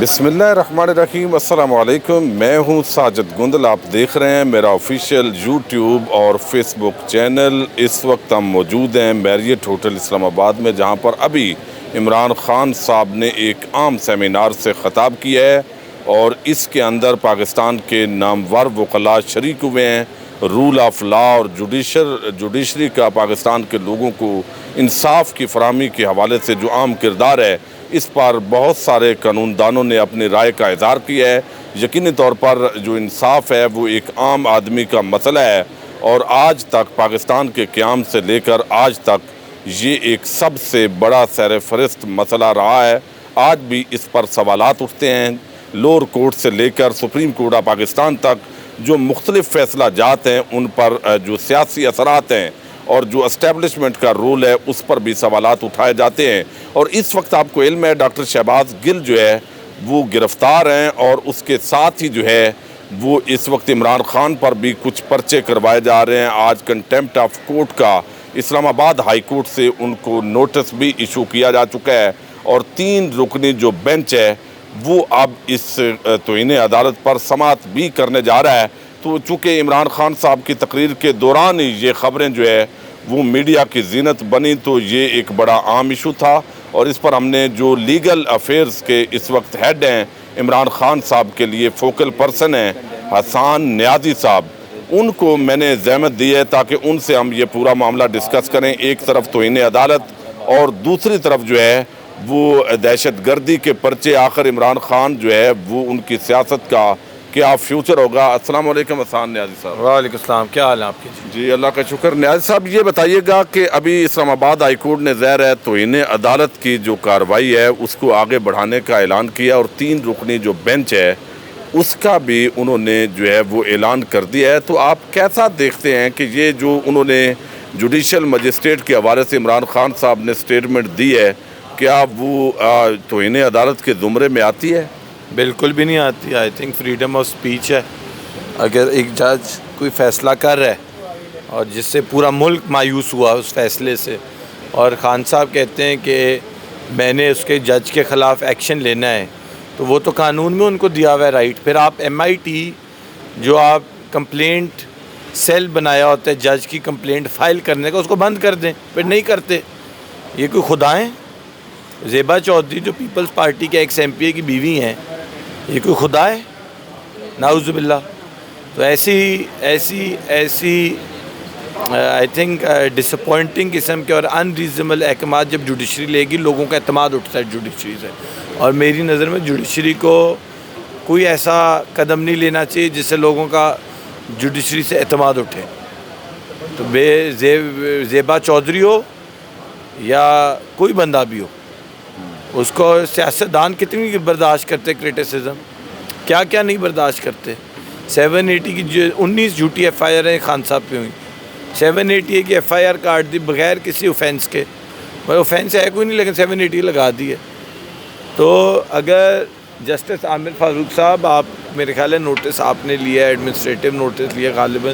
بسم اللہ الرحمن الرحیم، السلام علیکم۔ میں ہوں ساجد گندل، آپ دیکھ رہے ہیں میرا آفیشیل یوٹیوب اور فیس بک چینل۔ اس وقت ہم موجود ہیں میریٹ ہوٹل اسلام آباد میں، جہاں پر ابھی عمران خان صاحب نے ایک عام سیمینار سے خطاب کیا ہے اور اس کے اندر پاکستان کے نامور وکلاء شریک ہوئے ہیں۔ رول آف لا اور جوڈیشری کا پاکستان کے لوگوں کو انصاف کی فراہمی کے حوالے سے جو عام کردار ہے، اس پر بہت سارے قانون دانوں نے اپنی رائے کا اظہار کیا ہے۔ یقینی طور پر جو انصاف ہے وہ ایک عام آدمی کا مسئلہ ہے، اور آج تک پاکستان کے قیام سے لے کر آج تک یہ ایک سب سے بڑا سیر فہرست مسئلہ رہا ہے۔ آج بھی اس پر سوالات اٹھتے ہیں، لوور کورٹ سے لے کر سپریم کورٹ آف پاکستان تک جو مختلف فیصلہ جات ہیں، ان پر جو سیاسی اثرات ہیں اور جو اسٹیبلشمنٹ کا رول ہے، اس پر بھی سوالات اٹھائے جاتے ہیں۔ اور اس وقت آپ کو علم ہے ڈاکٹر شہباز گل جو ہے وہ گرفتار ہیں، اور اس کے ساتھ ہی جو ہے وہ اس وقت عمران خان پر بھی کچھ پرچے کروائے جا رہے ہیں۔ آج کنٹیمپٹ آف کورٹ کا اسلام آباد ہائی کورٹ سے ان کو نوٹس بھی ایشو کیا جا چکا ہے، اور 3 رکنی جو بینچ ہے وہ اب اس توہین عدالت پر سماعت بھی کرنے جا رہا ہے۔ تو چونکہ عمران خان صاحب کی تقریر کے دوران ہی یہ خبریں جو ہے وہ میڈیا کی زینت بنی، تو یہ ایک بڑا عام ایشو تھا، اور اس پر ہم نے جو لیگل افیئرز کے اس وقت ہیڈ ہیں عمران خان صاحب کے لیے فوکل پرسن ہیں حسان نیازی صاحب، ان کو میں نے زحمت دی ہے تاکہ ان سے ہم یہ پورا معاملہ ڈسکس کریں۔ ایک طرف توہین عدالت اور دوسری طرف جو ہے وہ دہشت گردی کے پرچے، آخر عمران خان جو ہے وہ ان کی سیاست کا کیا فیوچر ہوگا۔ السلام علیکم حسان نیازی صاحب۔ وعلیکم السلام، کیا حال ہے آپ کے؟ جی اللہ کا شکر۔ نیازی صاحب یہ بتائیے گا کہ ابھی اسلام آباد ہائی کورٹ نے ظاہر ہے توہین عدالت کی جو کارروائی ہے اس کو آگے بڑھانے کا اعلان کیا، اور 3 رکنی جو بینچ ہے اس کا بھی انہوں نے جو ہے وہ اعلان کر دیا ہے۔ تو آپ کیسا دیکھتے ہیں کہ یہ جو انہوں نے جوڈیشل مجسٹریٹ کے حوالے سے عمران خان صاحب نے سٹیٹمنٹ دی ہے، کیا وہ توہین عدالت کے زمرے میں آتی ہے؟ بالکل بھی نہیں آتی۔ I think freedom of speech ہے۔ اگر ایک جج کوئی فیصلہ کر رہا ہے اور جس سے پورا ملک مایوس ہوا اس فیصلے سے، اور خان صاحب کہتے ہیں کہ میں نے اس کے جج کے خلاف ایکشن لینا ہے، تو وہ تو قانون میں ان کو دیا ہوا ہے رائٹ۔ پھر آپ MIT جو آپ کمپلینٹ سیل بنایا ہوتا ہے جج کی کمپلینٹ فائل کرنے کا، اس کو بند کر دیں، پھر نہیں کرتے۔ یہ کوئی خدا ہیں؟ زیبا چودھری جو پیپلز پارٹی کے ایکس MPA کی بیوی ہیں، یہ کوئی خدا ہے؟ نعوذ باللہ۔ تو ایسی آئی تھنک ڈس اپوائنٹنگ قسم کے اور ان ریزنیبل احکامات جب جوڈیشری لے گی، لوگوں کا اعتماد اٹھتا ہے جوڈیشری سے، اور میری نظر میں جوڈیشری کو کوئی ایسا قدم نہیں لینا چاہیے جس سے لوگوں کا جوڈیشری سے اعتماد اٹھے۔ تو زیبا چودھری ہو یا کوئی بندہ بھی ہو، اس کو سیاستدان کتنی برداشت کرتے کرٹیسزم، کیا کیا نہیں برداشت کرتے۔ 780 کی جو 19 جھوٹی FIR ہیں خان صاحب پہ ہوئی، 780 کی FIR کاٹ دی بغیر کسی اوفینس کے، اوفینس ہے کوئی نہیں لیکن 780 لگا دی ہے۔ تو اگر جسٹس عامر فاروق صاحب، آپ میرے خیال ہے نوٹس آپ نے لیا ہے، ایڈمنسٹریٹو نوٹس لیا غالباً،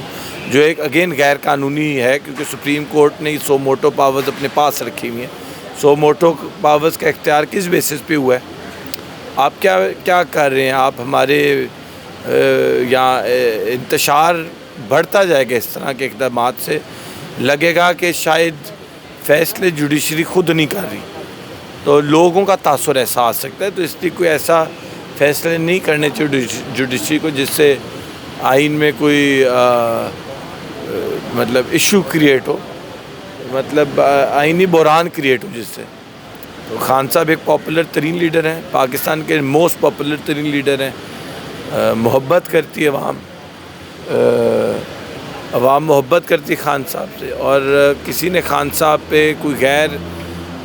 جو ایک اگین غیر قانونی ہے، کیونکہ سپریم کورٹ نے سو موٹو پاورز اپنے پاس رکھی ہوئی ہیں۔ سو موٹو پاورز کا اختیار کس بیسس پہ ہوا ہے؟ آپ کیا کر رہے ہیں؟ آپ ہمارے یہاں انتشار بڑھتا جائے گا اس طرح کے اقدامات سے، لگے گا کہ شاید فیصلے جوڈیشری خود نہیں کر رہی، تو لوگوں کا تاثر ایسا آ سکتا ہے۔ تو اس لیے کوئی ایسا فیصلے نہیں کرنے چاہیے جوڈیشری کو جس سے آئین میں کوئی مطلب ایشو کریٹ ہو، مطلب آئینی بحران کریٹ ہو جس سے۔ تو خان صاحب ایک پاپولر ترین لیڈر ہیں، پاکستان کے موسٹ پاپولر ترین لیڈر ہیں، محبت کرتی ہے عوام محبت کرتی خان صاحب سے، اور کسی نے خان صاحب پہ کوئی غیر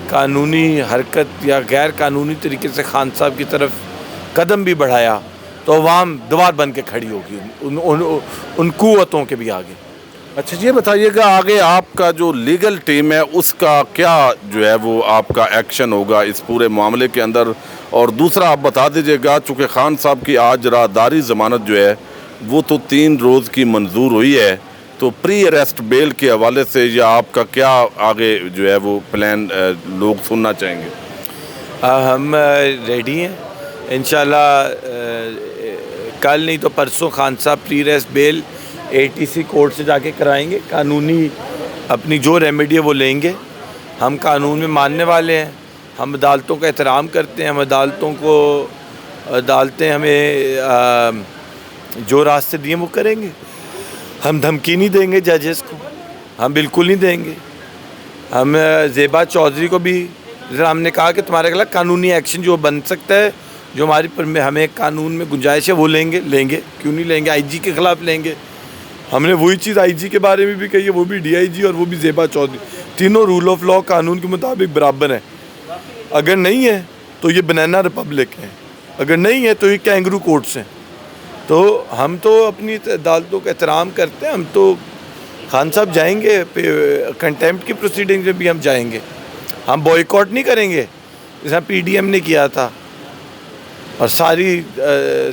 قانونی حرکت یا غیر قانونی طریقے سے خان صاحب کی طرف قدم بھی بڑھایا تو عوام دوبار بن کے کھڑی ہوگی ان قوتوں کے بھی آگے۔ اچھا یہ بتائیے گا آگے آپ کا جو لیگل ٹیم ہے اس کا کیا جو ہے وہ آپ کا ایکشن ہوگا اس پورے معاملے کے اندر؟ اور دوسرا آپ بتا دیجیے گا، چونکہ خان صاحب کی آج راہداری ضمانت جو ہے وہ تو 3 روز کی منظور ہوئی ہے، تو پری اریسٹ بیل کے حوالے سے یا آپ کا کیا آگے جو ہے وہ پلان لوگ سننا چاہیں گے؟ ہم ریڈی ہیں انشاءاللہ. کل نہیں تو پرسوں خان صاحب پری ریسٹ بیل ATC کورٹ سے جا کے کرائیں گے. قانونی اپنی جو ریمیڈی ہے وہ لیں گے. ہم قانون میں ماننے والے ہیں, ہم عدالتوں کا احترام کرتے ہیں, ہم عدالتیں ہمیں جو راستے دیے وہ کریں گے. ہم دھمکی نہیں دیں گے ججز کو, ہم بالکل نہیں دیں گے. ہم زیبا چودھری کو بھی ہم نے کہا کہ تمہارے خلاف قانونی ایکشن جو بن سکتا ہے, جو ہماری پر ہمیں قانون میں گنجائش ہے وہ لیں گے. کیوں نہیں لیں گے؟ IG کے خلاف لیں گے. ہم نے وہی چیز IG کے بارے میں بھی کہی ہے, وہ بھی DIG اور وہ بھی زیبا چودھری, تینوں رول آف لا قانون کے مطابق برابر ہیں. اگر نہیں ہے تو یہ بنانا ریپبلک ہے, اگر نہیں ہے تو یہ کینگرو کورٹس ہیں. تو ہم تو اپنی عدالتوں کا احترام کرتے ہیں. ہم تو خان صاحب جائیں گے کنٹیمپٹ کی پروسیڈنگ میں بھی ہم جائیں گے. ہم بوائیکاٹ نہیں کریں گے جیسا PDM نے کیا تھا اور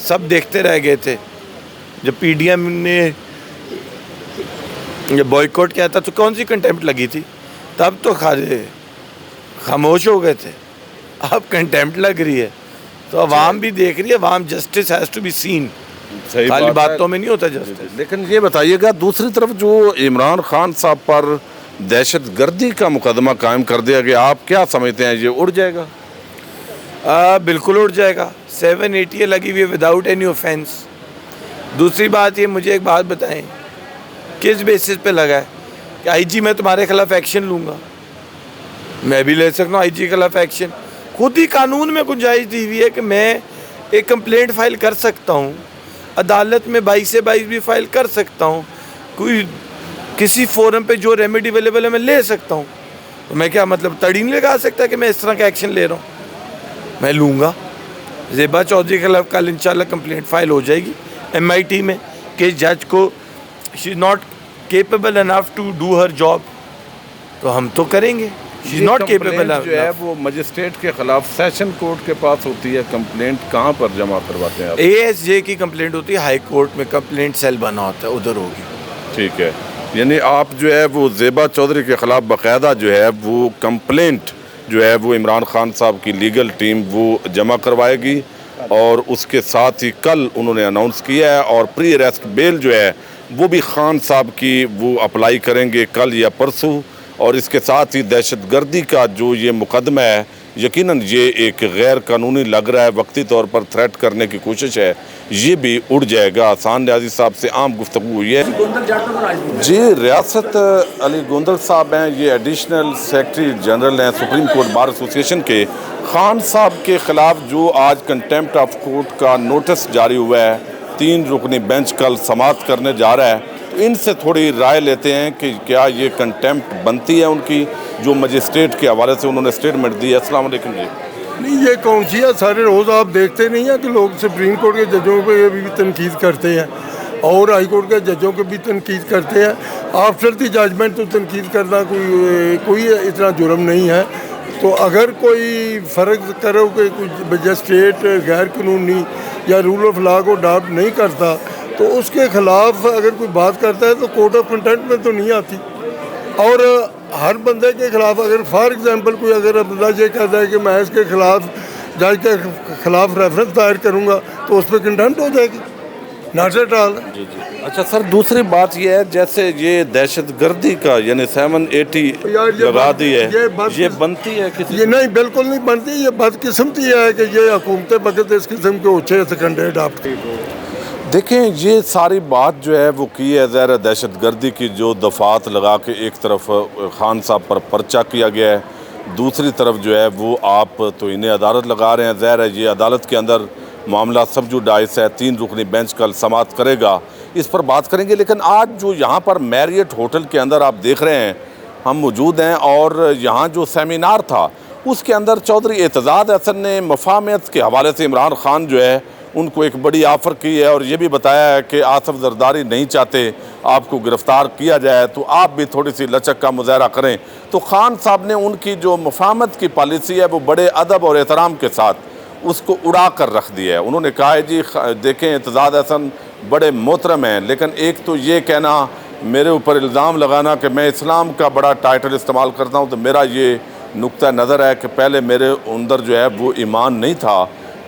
سب دیکھتے رہ گئے تھے. جب PDM نے بوائیکاٹ کیا تھا تو کون سی کنٹیمپٹ لگی تھی؟ تب تو خاموش ہو گئے تھے. اب کنٹیمپٹ لگ رہی ہے تو عوام بھی دیکھ رہی ہے. عوام justice has to be seen, خالی باتوں میں نہیں ہوتا جسٹس. لیکن یہ بتائیے گا دوسری طرف جو عمران خان صاحب پر دہشت گردی کا مقدمہ قائم کر دیا گیا, آپ کیا سمجھتے ہیں یہ اڑ جائے گا؟ بالکل اڑ جائے گا. 780 لگی ہوئی ہے وداؤٹ اینی اوفینس. دوسری بات یہ, مجھے ایک بات بتائیں, کس بیسس پہ لگا ہے کہ IG میں تمہارے خلاف ایکشن لوں گا؟ میں بھی لے سکتا ہوں IG کے خلاف ایکشن. خود ہی قانون میں گنجائش دی ہوئی ہے کہ میں ایک کمپلینٹ فائل کر سکتا ہوں, عدالت میں 22 سے 22 بھی فائل کر سکتا ہوں, کوئی کسی فورم پہ جو ریمیڈی اویلیبل ہے میں لے سکتا ہوں. تو میں کیا مطلب تڑی نہیں لگا سکتا کہ میں اس طرح کا ایکشن لے رہا ہوں؟ میں لوں گا. زیبا چودھری کے خلاف کل انشاءاللہ کمپلینٹ فائل ہو جائے گی MIT میں کہ جج کو she is not capable enough to do her job. تو ہم تو کریں گے. She is not capable. جو ہے وہ مجسٹریٹ کے خلاف سیشن کورٹ کے پاس ہوتی ہے. کمپلینٹ کہاں پر جمع کرواتے ہیں آپ؟ ASJ کی کمپلینٹ ہوتی ہے ہائی کورٹ میں, کمپلینٹ سیل بنا ہوتا ہے, ادھر ہوگی. ٹھیک ہے, یعنی آپ جو ہے وہ زیبا چودھری کے خلاف باقاعدہ جو ہے وہ کمپلینٹ جو ہے وہ عمران خان صاحب کی لیگل ٹیم وہ جمع کروائے گی, اور اس کے ساتھ ہی کل انہوں نے اناؤنس کیا ہے, اور پری اریسٹ بیل جو ہے وہ بھی خان صاحب کی وہ اپلائی کریں گے کل یا پرسوں. اور اس کے ساتھ ہی دہشت گردی کا جو یہ مقدمہ ہے یقیناً یہ ایک غیر قانونی لگ رہا ہے, وقتی طور پر تھریٹ کرنے کی کوشش ہے, یہ بھی اڑ جائے گا. آسان نیازی صاحب سے عام گفتگو ہوئی ہے. جی, ریاست علی گوندل صاحب ہیں, یہ ایڈیشنل سیکرٹری جنرل ہیں سپریم کورٹ بار ایسوسیشن کے. خان صاحب کے خلاف جو آج کنٹیمپٹ آف کورٹ کا نوٹس جاری ہوا ہے, 3 رکنی بینچ کل سماعت کرنے جا رہا ہے, ان سے تھوڑی رائے لیتے ہیں کہ کیا یہ کنٹیمپٹ بنتی ہے ان کی, جو مجسٹریٹ کے حوالے سے انہوں نے اسٹیٹمنٹ دی ہے. السلام علیکم. جی نہیں, یہ کون سی ہے؟ سارے روز آپ دیکھتے نہیں ہیں کہ لوگ سپریم کورٹ کے ججوں پہ بھی تنقید کرتے ہیں اور ہائی کورٹ کے ججوں کو بھی تنقید کرتے ہیں. آفٹر دی ججمنٹ تو تنقید کرنا کوئی اتنا جرم نہیں ہے. تو اگر کوئی فرق کرو کہ کوئی مجسٹریٹ غیر قانونی یا رول آف لا کو اڈاپٹ نہیں کرتا تو اس کے خلاف اگر کوئی بات کرتا ہے تو کورٹ آف کنٹیمپٹ میں تو نہیں آتی. اور ہر بندے کے خلاف اگر فار ایگزامپل کوئی اگر بندہ یہ کہتا ہے کہ میں اس کے خلاف جج کے خلاف ریفرنس دائر کروں گا تو اس پہ کنٹیمپٹ ہو جائے گی. Not at all. جی. اچھا سر, دوسری بات یہ ہے جیسے یہ دہشت گردی کا یعنی 780 لگا دی ہے, یہ بنتی ہے کسی؟ یہ نہیں, بالکل نہیں بنتی. یہ بدقسمتی ہے کہ یہ حکومت وقت اس قسم کے اونچے سکنڈے اڈاپٹ کی. دیکھیں, یہ ساری بات جو ہے وہ کی ہے ظاہر دہشت گردی کی جو دفعات لگا کے ایک طرف خان صاحب پر پرچہ کیا گیا ہے, دوسری طرف جو ہے وہ آپ تو انہیں عدالت لگا رہے ہیں. ظاہر ہے یہ عدالت کے اندر معاملہ سب جو ڈائس ہے, 3 رکنی بینچ کل سماعت کرے گا, اس پر بات کریں گے. لیکن آج جو یہاں پر میریٹ ہوٹل کے اندر آپ دیکھ رہے ہیں ہم موجود ہیں, اور یہاں جو سیمینار تھا اس کے اندر چودھری اعتزاز احسن نے مفاہمت کے حوالے سے عمران خان جو ہے ان کو ایک بڑی آفر کی ہے, اور یہ بھی بتایا ہے کہ آصف زرداری نہیں چاہتے آپ کو گرفتار کیا جائے تو آپ بھی تھوڑی سی لچک کا مظاہرہ کریں. تو خان صاحب نے ان کی جو مفاہمت کی پالیسی ہے وہ بڑے ادب اور احترام کے ساتھ اس کو اڑا کر رکھ دیا ہے. انہوں نے کہا ہے جی دیکھیں اعتزاز احسن بڑے محترم ہیں, لیکن ایک تو یہ کہنا, میرے اوپر الزام لگانا کہ میں اسلام کا بڑا ٹائٹل استعمال کرتا ہوں, تو میرا یہ نقطہ نظر ہے کہ پہلے میرے اندر جو ہے وہ ایمان نہیں تھا،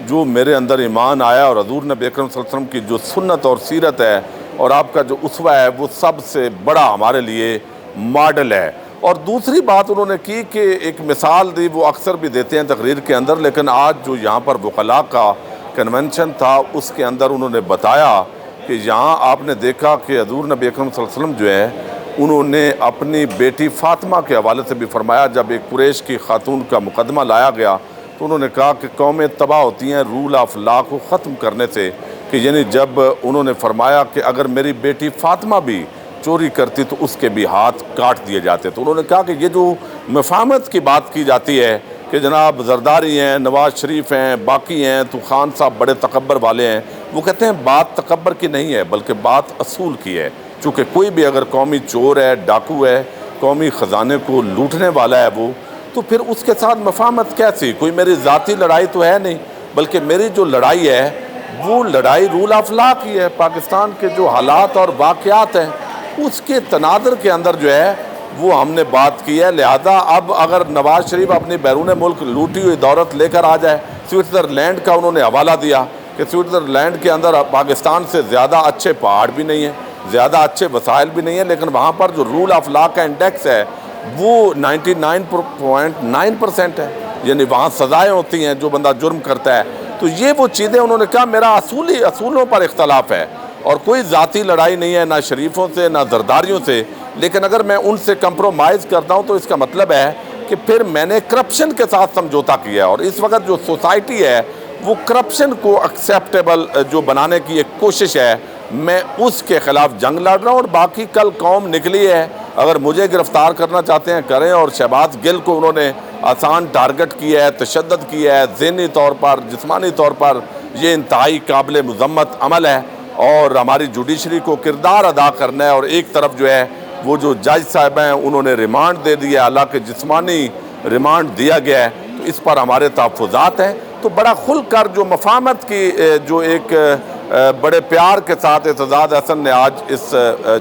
جو میرے اندر ایمان آیا اور حضور نبی اکرم صلی اللہ علیہ وسلم کی جو سنت اور سیرت ہے اور آپ کا جو اسوہ ہے وہ سب سے بڑا ہمارے لیے ماڈل ہے۔ اور دوسری بات انہوں نے کی کہ ایک مثال دی، وہ اکثر بھی دیتے ہیں تقریر کے اندر، لیکن آج جو یہاں پر وکلاء کا کنونشن تھا اس کے اندر انہوں نے بتایا کہ یہاں آپ نے دیکھا کہ حضور نبی اکرم صلی اللہ علیہ وسلم جو ہے انہوں نے اپنی بیٹی فاطمہ کے حوالے سے بھی فرمایا، جب ایک قریش کی خاتون کا مقدمہ لایا گیا تو انہوں نے کہا کہ قومیں تباہ ہوتی ہیں رول آف لا کو ختم کرنے سے، کہ یعنی جب انہوں نے فرمایا کہ اگر میری بیٹی فاطمہ بھی چوری کرتی تو اس کے بھی ہاتھ کاٹ دیے جاتے، تو انہوں نے کہا کہ یہ جو مفاہمت کی بات کی جاتی ہے کہ جناب زرداری ہیں، نواز شریف ہیں، باقی ہیں تو خان صاحب بڑے تکبر والے ہیں، وہ کہتے ہیں بات تکبر کی نہیں ہے بلکہ بات اصول کی ہے، چونکہ کوئی بھی اگر قومی چور ہے، ڈاکو ہے، قومی خزانے کو لوٹنے والا ہے وہ، تو پھر اس کے ساتھ مفاہمت کیسی؟ کوئی میری ذاتی لڑائی تو ہے نہیں، بلکہ میری جو لڑائی ہے وہ لڑائی رول آف لا کی ہے۔ پاکستان کے جو حالات اور واقعات ہیں اس کے تناظر کے اندر جو ہے وہ ہم نے بات کی ہے، لہذا اب اگر نواز شریف اپنی بیرون ملک لوٹی ہوئی دولت لے کر آ جائے، سوئٹزرلینڈ کا انہوں نے حوالہ دیا کہ سوئٹزرلینڈ کے اندر پاکستان سے زیادہ اچھے پہاڑ بھی نہیں ہیں، زیادہ اچھے وسائل بھی نہیں ہیں، لیکن وہاں پر جو رول آف لا کا انڈیکس ہے وہ 99.9% ہے، یعنی وہاں سزائیں ہوتی ہیں جو بندہ جرم کرتا ہے۔ تو یہ وہ چیزیں انہوں نے کہا میرا اصولوں پر اختلاف ہے اور کوئی ذاتی لڑائی نہیں ہے، نہ شریفوں سے نہ زرداریوں سے، لیکن اگر میں ان سے کمپرومائز کرتا ہوں تو اس کا مطلب ہے کہ پھر میں نے کرپشن کے ساتھ سمجھوتا کیا ہے، اور اس وقت جو سوسائٹی ہے وہ کرپشن کو ایکسیپٹیبل جو بنانے کی ایک کوشش ہے، میں اس کے خلاف جنگ لڑ رہا ہوں۔ اور باقی کل قوم نکلی ہے، اگر مجھے گرفتار کرنا چاہتے ہیں کریں، اور شہباز گل کو انہوں نے آسان ٹارگٹ کیا ہے، تشدد کیا ہے ذہنی طور پر، جسمانی طور پر، یہ انتہائی قابل مذمت عمل ہے، اور ہماری جوڈیشری کو کردار ادا کرنا ہے۔ اور ایک طرف جو ہے وہ جو جج صاحب ہیں انہوں نے ریمانڈ دے دیا، حالانکہ جسمانی ریمانڈ دیا گیا ہے، تو اس پر ہمارے تحفظات ہیں۔ تو بڑا کھل کر جو مفاہمت کی جو ایک بڑے پیار کے ساتھ اعتزاز احسن نے آج اس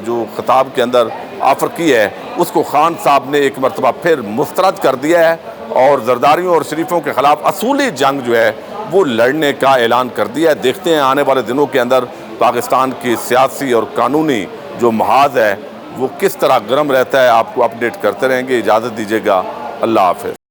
جو خطاب کے اندر آفر کی ہے، اس کو خان صاحب نے ایک مرتبہ پھر مسترد کر دیا ہے، اور زرداریوں اور شریفوں کے خلاف اصولی جنگ جو ہے وہ لڑنے کا اعلان کر دیا ہے۔ دیکھتے ہیں آنے والے دنوں کے اندر پاکستان کی سیاسی اور قانونی جو محاذ ہے وہ کس طرح گرم رہتا ہے، آپ کو اپڈیٹ کرتے رہیں گے۔ اجازت دیجیے گا، اللہ حافظ۔